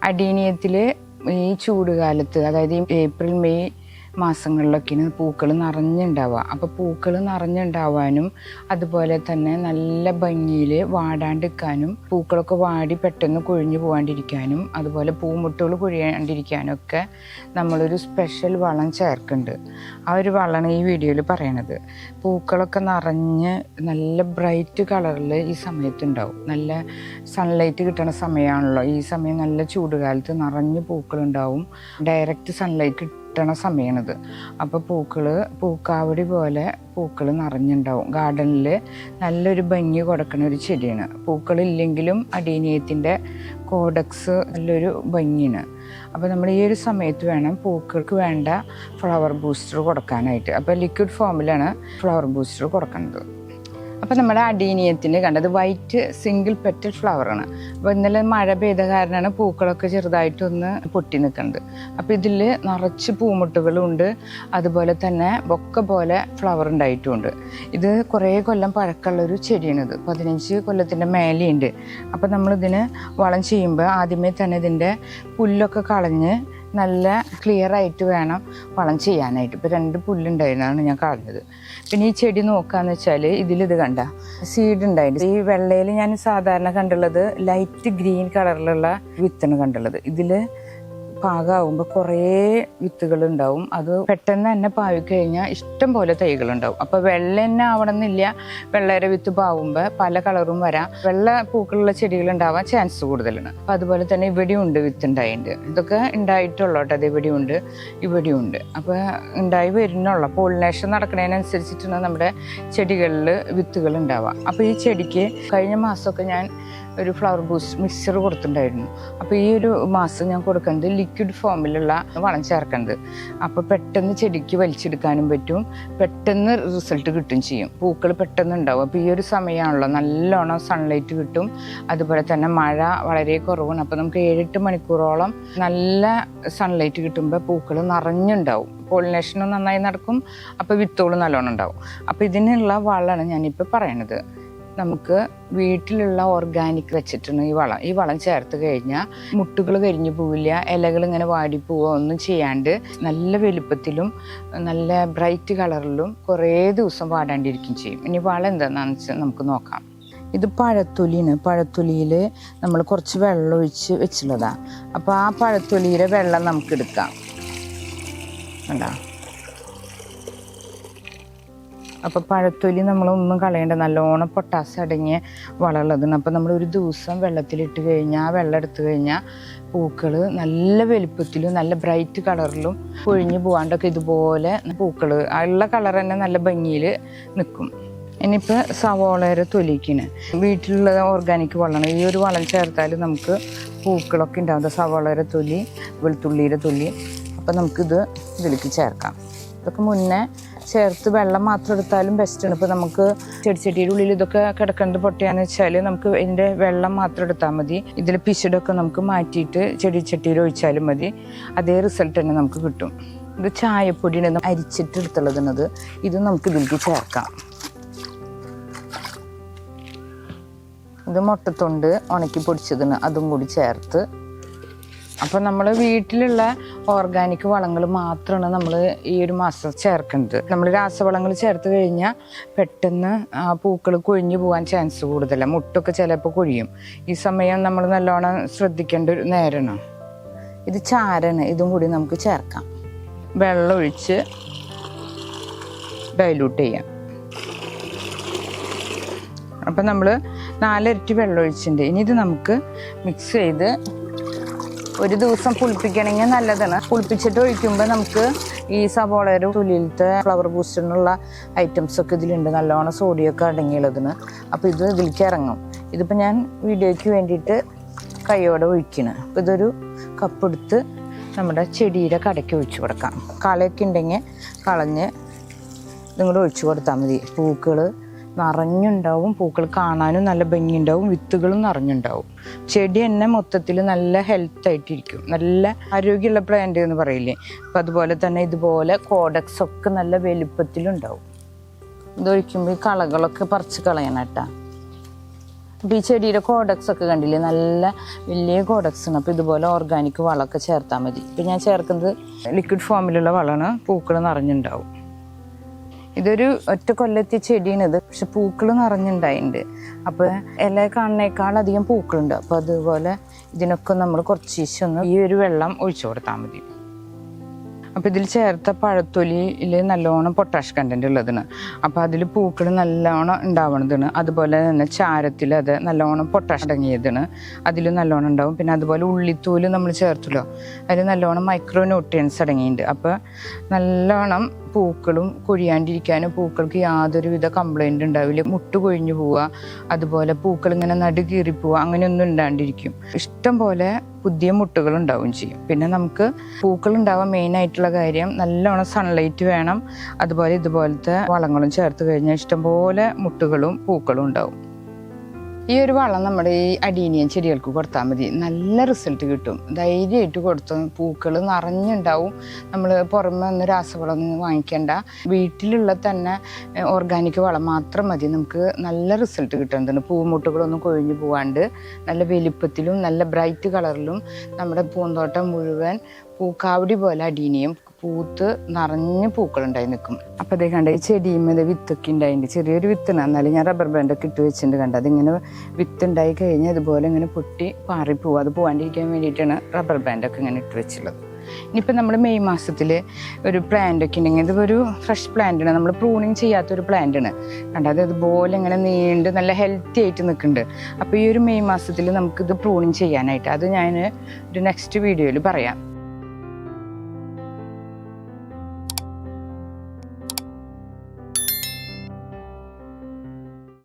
അടീനിയത്തിൽ ഈ ചൂടുകാലത്ത്, അതായത് April May മാസങ്ങളിലൊക്കെയാണ് പൂക്കൾ നിറഞ്ഞുണ്ടാവുക. അപ്പോൾ പൂക്കൾ നിറഞ്ഞുണ്ടാവാനും അതുപോലെ തന്നെ നല്ല ഭംഗിയിൽ വാടാണ്ടിരിക്കാനും പൂക്കളൊക്കെ വാടി പെട്ടെന്ന് കൊഴിഞ്ഞു പോകാണ്ടിരിക്കാനും അതുപോലെ പൂമുട്ടുകൾ കൊഴിയാണ്ടിരിക്കാനും ഒക്കെ നമ്മളൊരു സ്പെഷ്യൽ വളം ചേർക്കുന്നുണ്ട്. ആ ഒരു വളമാണ് ഈ വീഡിയോയിൽ പറയണത്. പൂക്കളൊക്കെ നിറഞ്ഞ് നല്ല ബ്രൈറ്റ് കളറിൽ ഈ സമയത്തുണ്ടാവും. നല്ല സൺലൈറ്റ് കിട്ടുന്ന സമയമാണല്ലോ ഈ സമയം. നല്ല ചൂടുകാലത്ത് നിറഞ്ഞ് പൂക്കളുണ്ടാവും. ഡയറക്റ്റ് സൺലൈറ്റ് കിട്ടണ സമയമാണിത്. അപ്പോൾ പൂക്കാവടി പോലെ പൂക്കൾ നിറഞ്ഞുണ്ടാവും. ഗാർഡനിൽ നല്ലൊരു ഭംഗി കൊടുക്കുന്ന ഒരു ചെടിയാണ്. പൂക്കളില്ലെങ്കിലും അടീനിയത്തിൻ്റെ കോഡക്സ് നല്ലൊരു ഭംഗിയാണ്. അപ്പോൾ നമ്മൾ ഈ ഒരു സമയത്ത് വേണം പൂക്കൾക്ക് വേണ്ട ഫ്ലവർ ബൂസ്റ്റർ കൊടുക്കാനായിട്ട്. അപ്പോൾ ലിക്വിഡ് ഫോമിലാണ് ഫ്ലവർ ബൂസ്റ്റർ കൊടുക്കുന്നത്. അപ്പോൾ നമ്മുടെ അടീനിയത്തിന് കണ്ടത് വൈറ്റ് സിംഗിൾ പെറ്റൽ ഫ്ലവറാണ്. അപ്പോൾ ഇന്നലെ മഴ പെയ്ത കാരണമാണ് പൂക്കളൊക്കെ ചെറുതായിട്ടൊന്ന് പൊട്ടി നിൽക്കുന്നത്. അപ്പോൾ ഇതിൽ നിറച്ച് പൂമുട്ടുകളുണ്ട്, അതുപോലെ തന്നെ ബൊക്ക പോലെ ഫ്ലവർ ഉണ്ടായിട്ടുമുണ്ട്. ഇത് കുറേ കൊല്ലം പഴക്കമുള്ളൊരു ചെടിയാണിത്. 15 കൊല്ലത്തിൻ്റെ മേലെയുണ്ട്. അപ്പോൾ നമ്മളിതിന് വളം ചെയ്യുമ്പോൾ ആദ്യമേ തന്നെ ഇതിൻ്റെ പുല്ലൊക്കെ കളഞ്ഞ് നല്ല ക്ലിയർ ആയിട്ട് വേണം വളം ചെയ്യാനായിട്ട്. ഇപ്പോൾ 2 പുല്ലുണ്ടായിരുന്നതാണ് ഞാൻ കളഞ്ഞത്. പിന്നെ ഈ ചെടി നോക്കാന്ന് വെച്ചാൽ ഇതിലിത് കണ്ട സീഡ് ഉണ്ടായിരുന്നു. ഈ വെള്ളയിൽ ഞാൻ സാധാരണ കണ്ടുള്ളത് ലൈറ്റ് ഗ്രീൻ കളറിലുള്ള വിത്താണ് കണ്ടുള്ളത്. ഇതിൽ പാകമാകുമ്പോൾ കുറേ വിത്തുകളുണ്ടാവും. അത് പെട്ടെന്ന് തന്നെ പാവിക്കഴിഞ്ഞാൽ ഇഷ്ടം പോലെ തൈകളുണ്ടാവും. അപ്പോൾ വെള്ള തന്നെ ആവണമെന്നില്ല. വെള്ളയുടെ വിത്ത് പാവുമ്പോൾ പല കളറും വരാം. വെള്ള പൂക്കളുള്ള ചെടികൾ ഉണ്ടാവാൻ ചാൻസ് കൂടുതലാണ്. അപ്പോൾ അതുപോലെ തന്നെ ഇവിടെയുണ്ട് വിത്ത് ഉണ്ടായിട്ടുണ്ട്. ഇതൊക്കെ ഉണ്ടായിട്ടുള്ളൂ കേട്ടോ. അത് ഇവിടെയുണ്ട്. അപ്പോൾ ഉണ്ടായി വരുന്നുള്ള പോളിനേഷൻ നടക്കുന്നതിനനുസരിച്ചിട്ടാണ് നമ്മുടെ ചെടികളിൽ വിത്തുകൾ ഉണ്ടാവുക. അപ്പോൾ ഈ ചെടിക്ക് കഴിഞ്ഞ മാസമൊക്കെ ഞാൻ ഒരു ഫ്ലവർ ബൂസ്റ്റ് മിക്സ്ചർ കൊടുത്തിട്ടുണ്ടായിരുന്നു. അപ്പോൾ ഈ ഒരു മാസം ഞാൻ കൊടുക്കുന്നത് ലിക്വിഡ് ഫോമിലുള്ള വളം ചേർക്കുന്നത്. അപ്പോൾ പെട്ടെന്ന് ചെടിക്ക് വലിച്ചെടുക്കാനും പറ്റും, പെട്ടെന്ന് റിസൾട്ട് കിട്ടും ചെയ്യും. പൂക്കൾ പെട്ടെന്ന് ഉണ്ടാവും. അപ്പോൾ ഈ ഒരു സമയമാണല്ലോ നല്ലോണം സൺലൈറ്റ് കിട്ടും. അതുപോലെ തന്നെ മഴ വളരെ കുറവാണ്. അപ്പോൾ നമുക്ക് 7-8 മണിക്കൂറോളം നല്ല സൺലൈറ്റ് കിട്ടുമ്പോൾ പൂക്കൾ നിറഞ്ഞുണ്ടാവും. പോളിനേഷനും നന്നായി നടക്കും. അപ്പോൾ വിത്തുകൾ നല്ലോണം ഉണ്ടാവും. അപ്പോൾ ഇതിനുള്ള വളമാണ് ഞാനിപ്പോൾ പറയണത്. നമുക്ക് വീട്ടിലുള്ള ഓർഗാനിക് വെച്ചിട്ടാണ് ഈ വളം ചേർത്ത് കഴിഞ്ഞാൽ മുട്ടുകൾ കരിഞ്ഞു പോവില്ല, ഇലകൾ ഇങ്ങനെ വാടിപ്പോവുക ഒന്നും ചെയ്യാണ്ട് നല്ല വലുപ്പത്തിലും നല്ല ബ്രൈറ്റ് കളറിലും കുറേ ദിവസം വാടാണ്ടിരിക്കും ചെയ്യും. ഇനി വളം എന്താണെന്ന് വെച്ചാൽ നമുക്ക് നോക്കാം. ഇത് പഴത്തൊലിയാണ്. പഴത്തൊലിയിൽ നമ്മൾ കുറച്ച് വെള്ളം ഒഴിച്ച് വെച്ചുള്ളതാണ്. അപ്പോൾ ആ പഴത്തൊലിയുടെ വെള്ളം നമുക്ക് എടുക്കാം. കണ്ടോ? അപ്പോൾ പഴത്തൊലി നമ്മളൊന്നും കളയേണ്ട, നല്ലോണം പൊട്ടാസ്യം അടങ്ങിയ വളമുള്ളതാണ്. അപ്പോൾ നമ്മൾ ഒരു ദിവസം വെള്ളത്തിലിട്ട് കഴിഞ്ഞാൽ, വെള്ളം എടുത്തു കഴിഞ്ഞാൽ പൂക്കൾ നല്ല വലുപ്പത്തിലും നല്ല ബ്രൈറ്റ് കളറിലും പൊഴിഞ്ഞു പോകാണ്ടൊക്കെ ഇതുപോലെ പൂക്കൾ ഉള്ള കളർ തന്നെ നല്ല ഭംഗിയിൽ നിൽക്കും. ഇനിയിപ്പോൾ സവോളയുടെ തൊലിക്കിന് വീട്ടിലുള്ള ഓർഗാനിക് വളമാണ്. ഈ ഒരു വളം ചേർത്താൽ നമുക്ക് പൂക്കളൊക്കെ ഉണ്ടാകും. സവോളയുടെ തൊലി, വെളുത്തുള്ളിയുടെ തൊലി. അപ്പോൾ നമുക്കിത് ഇതിലേക്ക് ചേർക്കാം. ഇതൊക്കെ മുന്നേ ചേർത്ത് വെള്ളം മാത്രം എടുത്താലും ബെസ്റ്റാണ്. ഇപ്പോൾ നമുക്ക് ചെടിച്ചട്ടിയുടെ ഉള്ളിൽ ഇതൊക്കെ കിടക്കുന്നത് പൊട്ടിയാന്ന് വെച്ചാൽ നമുക്ക് ഇതിൻ്റെ വെള്ളം മാത്രം എടുത്താൽ മതി. ഇതിൽ പിശുടൊക്കെ നമുക്ക് മാറ്റിയിട്ട് ചെടിച്ചട്ടിയിൽ ഒഴിച്ചാലും മതി. അതേ റിസൾട്ട് തന്നെ നമുക്ക് കിട്ടും. ഇത് ചായപ്പൊടിയാണ് അരിച്ചിട്ട് എടുത്തുള്ളതുന്നത്. ഇത് നമുക്ക് ഇതിലേക്ക് ചേർക്കാം. ഇത് മുട്ടത്തൊണ്ട് ഉണക്കി പൊടിച്ചതിന് അതും കൂടി ചേർത്ത്. അപ്പോൾ നമ്മൾ വീട്ടിലുള്ള ഓർഗാനിക് വളങ്ങൾ മാത്രമാണ് നമ്മൾ ഈ ഒരു മാസം ചേർക്കുന്നത്. നമ്മൾ രാസവളങ്ങൾ ചേർത്ത് കഴിഞ്ഞാൽ പെട്ടെന്ന് പൂക്കൾ കൊഴിഞ്ഞു പോകാൻ ചാൻസ് കൂടുതലാണ്. മുട്ടൊക്കെ ചിലപ്പോൾ കൊഴിയും. ഈ സമയം നമ്മൾ നല്ലോണം ശ്രദ്ധിക്കേണ്ട ഒരു നേരമാണ്. ഇത് ചാരാണ്. ഇതും കൂടി നമുക്ക് ചേർക്കാം. വെള്ളം ഒഴിച്ച് ഡൈല്യൂട്ട് ചെയ്യാം. അപ്പം നമ്മൾ 4 ഇരട്ടി വെള്ളം ഒഴിച്ചിട്ടുണ്ട്. ഇനി ഇത് നമുക്ക് മിക്സ് ചെയ്ത് ഒരു ദിവസം പുളിപ്പിക്കണമെങ്കിൽ നല്ലതാണ്. പുളിപ്പിച്ചിട്ട് ഒഴിക്കുമ്പോൾ നമുക്ക് ഈ സവോളയുടെ തൊലിയിലത്തെ ഫ്ലവർ ബൂസ്റ്ററിനുള്ള ഐറ്റംസൊക്കെ ഇതിലുണ്ട്. നല്ലോണം സോഡിയൊക്കെ അടങ്ങിയുള്ളതിന്. അപ്പോൾ ഇത് ഇതിലേക്ക് ഇറങ്ങും. ഇതിപ്പോൾ ഞാൻ വീഡിയോയ്ക്ക് വേണ്ടിയിട്ട് കൈയോടെ ഒഴിക്കണം. അപ്പോൾ ഇതൊരു കപ്പെടുത്ത് നമ്മുടെ ചെടിയുടെ കടയ്ക്ക് ഒഴിച്ചു കൊടുക്കാം. കളയൊക്കെ ഉണ്ടെങ്കിൽ കളഞ്ഞ് ഇതും ഒഴിച്ചു കൊടുത്താൽ മതി. പൂക്കൾ നിറഞ്ഞുണ്ടാവും. പൂക്കൾ കാണാനും നല്ല ഭംഗിയുണ്ടാവും. വിത്തുകളും നിറഞ്ഞുണ്ടാവും. ചെടി തന്നെ മൊത്തത്തിൽ നല്ല ഹെൽത്തായിട്ടിരിക്കും. നല്ല ആരോഗ്യമുള്ള പ്ലാന്റ് എന്ന് പറയില്ലേ, അപ്പം അതുപോലെ തന്നെ ഇതുപോലെ കോഡക്സ് ഒക്കെ നല്ല വലുപ്പത്തിലുണ്ടാവും. ഇതൊഴിക്കുമ്പോൾ ഈ കളകളൊക്കെ പറിച്ച് കളയണം കേട്ടോ. അപ്പോൾ ഈ ചെടിയുടെ കോഡക്സ് ഒക്കെ കണ്ടില്ലേ, നല്ല വലിയ കോഡക്സ് ആണ്. അപ്പോൾ ഇതുപോലെ ഓർഗാനിക് വളമൊക്കെ ചേർത്താൽ മതി. ഇപ്പം ഞാൻ ചേർക്കുന്നത് ലിക്വിഡ് ഫോമിലുള്ള വളമാണ്, പൂക്കൾ നിറഞ്ഞുണ്ടാവും. ഇതൊരു ഒറ്റ കൊല്ലത്തെ ചെടിയാണിത്, പക്ഷെ പൂക്കൾ നിറഞ്ഞുണ്ടായിട്ടുണ്ട്. അപ്പോൾ ഇല കാണുന്നേക്കാളധികം പൂക്കളുണ്ട്. അപ്പോൾ അതുപോലെ ഇതിനൊക്കെ നമ്മൾ കുറച്ച് ഒന്ന് ഈ ഒരു വെള്ളം ഒഴിച്ചു കൊടുത്താൽ മതി. അപ്പോൾ ഇതിൽ ചേർത്ത പഴത്തൊലിയിൽ നല്ലോണം പൊട്ടാഷ് കണ്ടൻറ്റ് ഉള്ളതാണ്. അപ്പോൾ അതിൽ പൂക്കൾ നല്ലോണം ഉണ്ടാവണതാണ്. അതുപോലെ തന്നെ ചാരത്തിൽ അത് നല്ലോണം പൊട്ടാഷ് അടങ്ങിയതാണ്, അതിൽ നല്ലോണം ഉണ്ടാവും. പിന്നെ അതുപോലെ ഉള്ളിത്തോല് നമ്മൾ ചേർത്തല്ലോ, അതിൽ നല്ലോണം മൈക്രോ ന്യൂട്രിയൻസ് അടങ്ങിയിട്ടുണ്ട്. അപ്പോൾ നല്ലോണം പൂക്കളും കൊഴിയാണ്ടിരിക്കാനും പൂക്കൾക്ക് യാതൊരുവിധ കംപ്ലൈൻറ്റ് ഉണ്ടാവില്ല. മുട്ട് കൊഴിഞ്ഞു പോവുക, അതുപോലെ പൂക്കൾ ഇങ്ങനെ നടുകീറി പോവുക, അങ്ങനെയൊന്നും ഉണ്ടാണ്ടിരിക്കും. ഇഷ്ടം പോലെ പുതിയ മുട്ടുകൾ ഉണ്ടാവുകയും ചെയ്യും. പിന്നെ നമുക്ക് പൂക്കൾ ഉണ്ടാവാൻ മെയിനായിട്ടുള്ള കാര്യം നല്ലോണം സൺലൈറ്റ് വേണം. അതുപോലെ ഇതുപോലത്തെ വളങ്ങളും ചേർത്ത് കഴിഞ്ഞാൽ ഇഷ്ടംപോലെ മുട്ടുകളും പൂക്കളും ഉണ്ടാവും. ഈ ഒരു വളം നമ്മുടെ ഈ അഡീനിയം ചെടികൾക്ക് കൊടുത്താൽ മതി, നല്ല റിസൾട്ട് കിട്ടും. ധൈര്യമായിട്ട് കൊടുത്തു, പൂക്കൾ നിറഞ്ഞുണ്ടാവും. നമ്മൾ പുറമെ ഒന്ന് രാസവളമൊന്നും വാങ്ങിക്കേണ്ട, വീട്ടിലുള്ള തന്നെ ഓർഗാനിക് വളം മാത്രം മതി, നമുക്ക് നല്ല റിസൾട്ട് കിട്ടുന്നതാണ്. പൂമുട്ടുകളൊന്നും കൊഴിഞ്ഞു പോവാണ്ട് നല്ല വലിപ്പത്തിലും നല്ല ബ്രൈറ്റ് കളറിലും നമ്മുടെ പൂന്തോട്ടം മുഴുവൻ പൂക്കാവടി പോലെ അഡീനിയം പൂത്ത് നിറഞ്ഞ് പൂക്കളുണ്ടായി നിൽക്കും. അപ്പോൾ അതേ കണ്ട ഈ ചെടിയുമ്പോൾ വിത്തൊക്കെ ഉണ്ടായിട്ടുണ്ട്, ചെറിയൊരു വിത്താണ്. എന്നാലും ഞാൻ റബ്ബർ ബാൻഡൊക്കെ ഇട്ട് വെച്ചിട്ടുണ്ട്. കണ്ട അതിങ്ങനെ വിത്തുണ്ടായി കഴിഞ്ഞാൽ ഇതുപോലെ ഇങ്ങനെ പൊട്ടി പാറിപ്പോവും. അത് പോകാണ്ടിരിക്കാൻ വേണ്ടിയിട്ടാണ് റബ്ബർ ബാൻഡൊക്കെ ഇങ്ങനെ ഇട്ട് വെച്ചുള്ളത്. ഇനിയിപ്പോൾ നമ്മൾ മെയ് മാസത്തിൽ ഒരു പ്ലാന്റൊക്കെ ഉണ്ടെങ്കിൽ ഇതൊരു ഫ്രഷ് പ്ലാന്റാണ്, നമ്മൾ പ്രൂണിങ് ചെയ്യാത്തൊരു പ്ലാന്റാണ്. കണ്ട അത് അതുപോലെ ഇങ്ങനെ നീണ്ട് നല്ല ഹെൽത്തി ആയിട്ട് നിൽക്കുന്നുണ്ട്. അപ്പോൾ ഈ ഒരു മെയ് മാസത്തിൽ നമുക്കിത് പ്രൂണിങ് ചെയ്യാനായിട്ട് അത് ഞാൻ ഒരു നെക്സ്റ്റ് വീഡിയോയിൽ പറയാം.